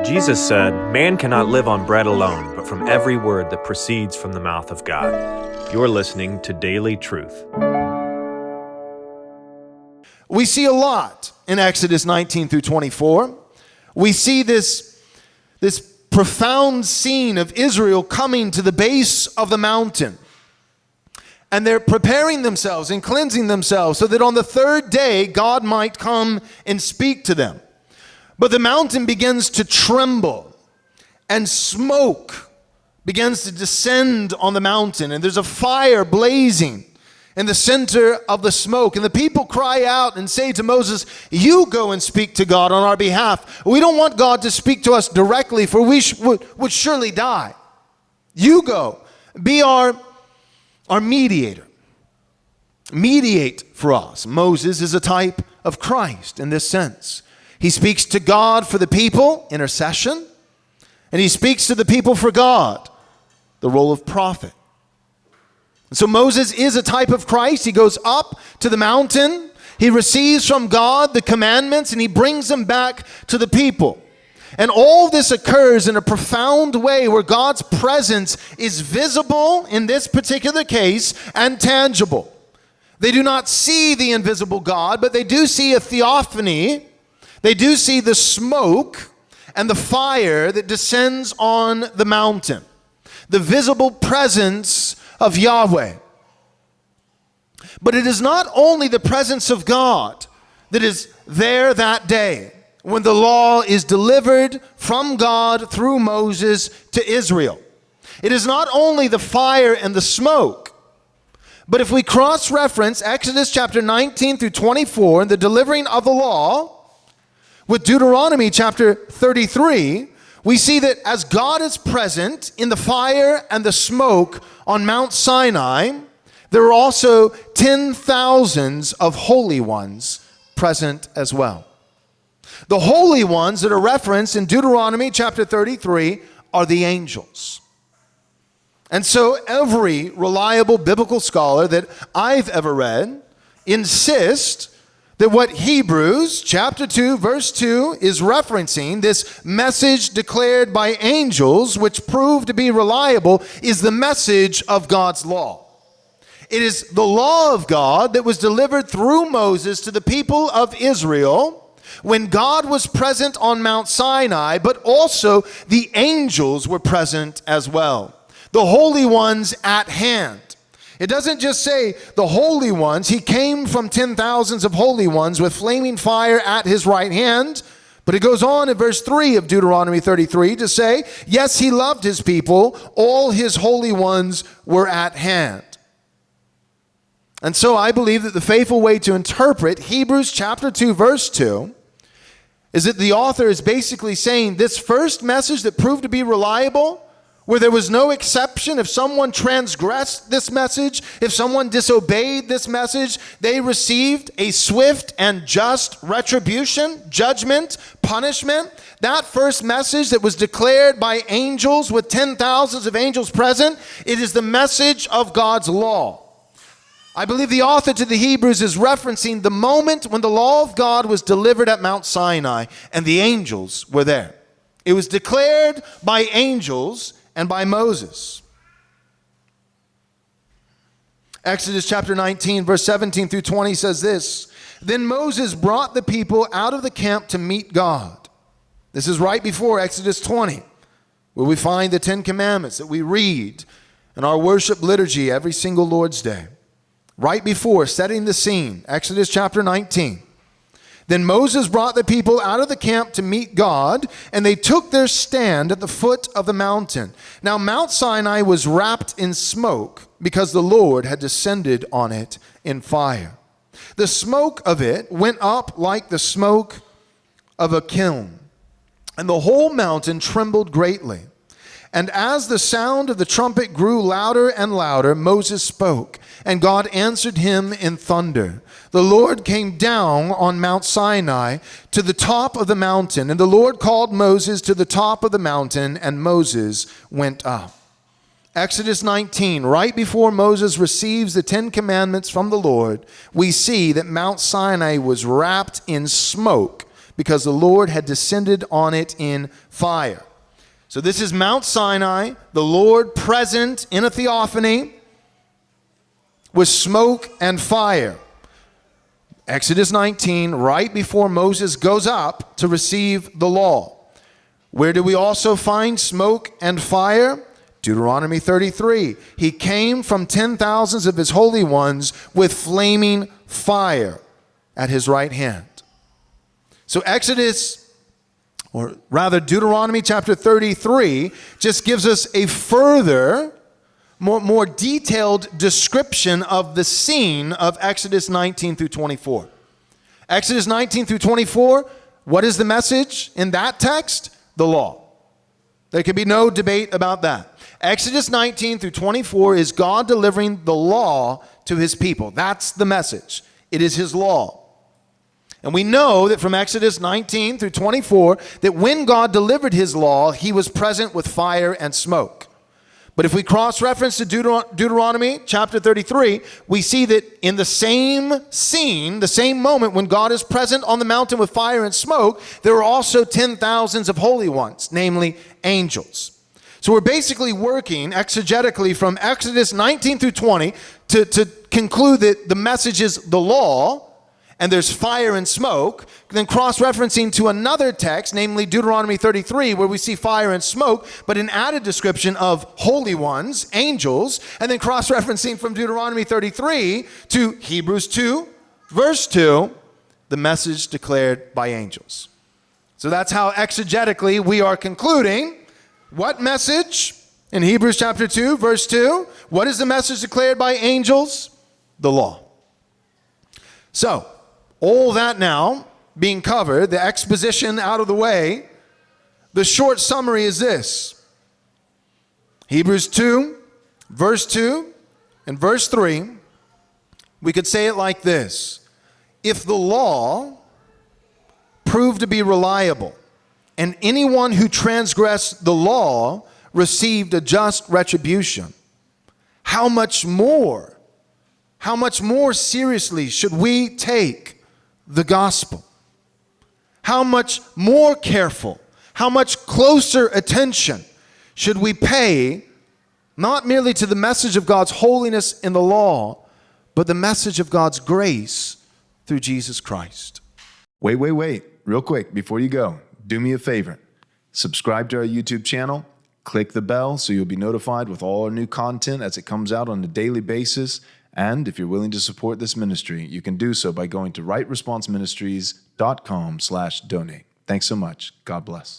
Jesus said, "Man cannot live on bread alone, but from every word that proceeds from the mouth of God." You're listening to Daily Truth. We see a lot in Exodus 19 through 24. We see this profound scene of Israel coming to the base of the mountain. And they're preparing themselves and cleansing themselves so that on the third day, God might come and speak to them. But the mountain begins to tremble, and smoke begins to descend on the mountain, and there's a fire blazing in the center of the smoke. And the people cry out and say to Moses, "You go and speak to God on our behalf. We don't want God to speak to us directly, for we would surely die. You go, be our mediator. Mediate for us." Moses is a type of Christ in this sense. He speaks to God for the people, intercession, and he speaks to the people for God, the role of prophet. And so Moses is a type of Christ. He goes up to the mountain, he receives from God the commandments, and he brings them back to the people. And all this occurs in a profound way where God's presence is visible in this particular case and tangible. They do not see the invisible God, but they do see a theophany. They do see the smoke and the fire that descends on the mountain, the visible presence of Yahweh. But it is not only the presence of God that is there that day when the law is delivered from God through Moses to Israel. It is not only the fire and the smoke, but if we cross-reference Exodus chapter 19 through 24 and the delivering of the law with Deuteronomy chapter 33, we see that as God is present in the fire and the smoke on Mount Sinai, there are also 10,000s of holy ones present as well. The holy ones that are referenced in Deuteronomy chapter 33 are the angels. And so every reliable biblical scholar that I've ever read insists that what Hebrews chapter 2 verse 2 is referencing, this message declared by angels, which proved to be reliable, is the message of God's law. It is the law of God that was delivered through Moses to the people of Israel when God was present on Mount Sinai, but also the angels were present as well. The holy ones at hand. It doesn't just say the holy ones. He came from 10,000s of holy ones with flaming fire at his right hand. But it goes on in verse 3 of Deuteronomy 33 to say, yes, he loved his people. All his holy ones were at hand. And so I believe that the faithful way to interpret Hebrews chapter 2 verse 2 is that the author is basically saying this first message that proved to be reliable, where there was no exception. If someone transgressed this message, if someone disobeyed this message, they received a swift and just retribution, judgment, punishment. That first message that was declared by angels with 10,000s of angels present, it is the message of God's law. I believe the author to the Hebrews is referencing the moment when the law of God was delivered at Mount Sinai and the angels were there. It was declared by angels and by Moses. Exodus chapter 19, verse 17 through 20 says this, "Then Moses brought the people out of the camp to meet God." This is right before Exodus 20, where we find the 10 Commandments that we read in our worship liturgy every single Lord's Day. Right before, setting the scene, Exodus chapter 19. "Then Moses brought the people out of the camp to meet God, and they took their stand at the foot of the mountain. Now Mount Sinai was wrapped in smoke because the Lord had descended on it in fire. The smoke of it went up like the smoke of a kiln, and the whole mountain trembled greatly. And as the sound of the trumpet grew louder and louder, Moses spoke, and God answered him in thunder. The Lord came down on Mount Sinai to the top of the mountain, and the Lord called Moses to the top of the mountain, and Moses went up." Exodus 19, right before Moses receives the 10 Commandments from the Lord, we see that Mount Sinai was wrapped in smoke because the Lord had descended on it in fire. So this is Mount Sinai, the Lord present in a theophany with smoke and fire. Exodus 19, right before Moses goes up to receive the law. Where do we also find smoke and fire? Deuteronomy 33. He came from 10,000s of his holy ones with flaming fire at his right hand. So Deuteronomy chapter 33 just gives us a further, more detailed description of the scene of Exodus 19 through 24. Exodus 19 through 24, what is the message in that text? The law. There can be no debate about that. Exodus 19 through 24 is God delivering the law to his people. That's the message. It is his law. And we know that from Exodus 19 through 24 that when God delivered his law, he was present with fire and smoke. But if we cross-reference to Deuteronomy chapter 33, we see that in the same scene, the same moment when God is present on the mountain with fire and smoke, there are also 10,000s of holy ones, namely angels. So we're basically working exegetically from Exodus 19 through 20 to conclude that the message is the law, and there's fire and smoke, then cross-referencing to another text, namely Deuteronomy 33, where we see fire and smoke, but an added description of holy ones, angels, and then cross-referencing from Deuteronomy 33 to Hebrews 2, verse 2, the message declared by angels. So that's how exegetically we are concluding. What message? In Hebrews chapter 2, verse 2, what is the message declared by angels? The law. So, all that now being covered, the exposition out of the way, the short summary is this. Hebrews 2, verse 2 and verse 3, we could say it like this. If the law proved to be reliable, and anyone who transgressed the law received a just retribution, how much more seriously should we take the gospel? How much more careful, how much closer attention should we pay not merely to the message of God's holiness in the law, but the message of God's grace through Jesus Christ? Wait. Real quick, before you go, do me a favor. Subscribe to our YouTube channel. Click the bell so you'll be notified with all our new content as it comes out on a daily basis. And if you're willing to support this ministry, you can do so by going to rightresponseministries.com/donate. Thanks so much. God bless.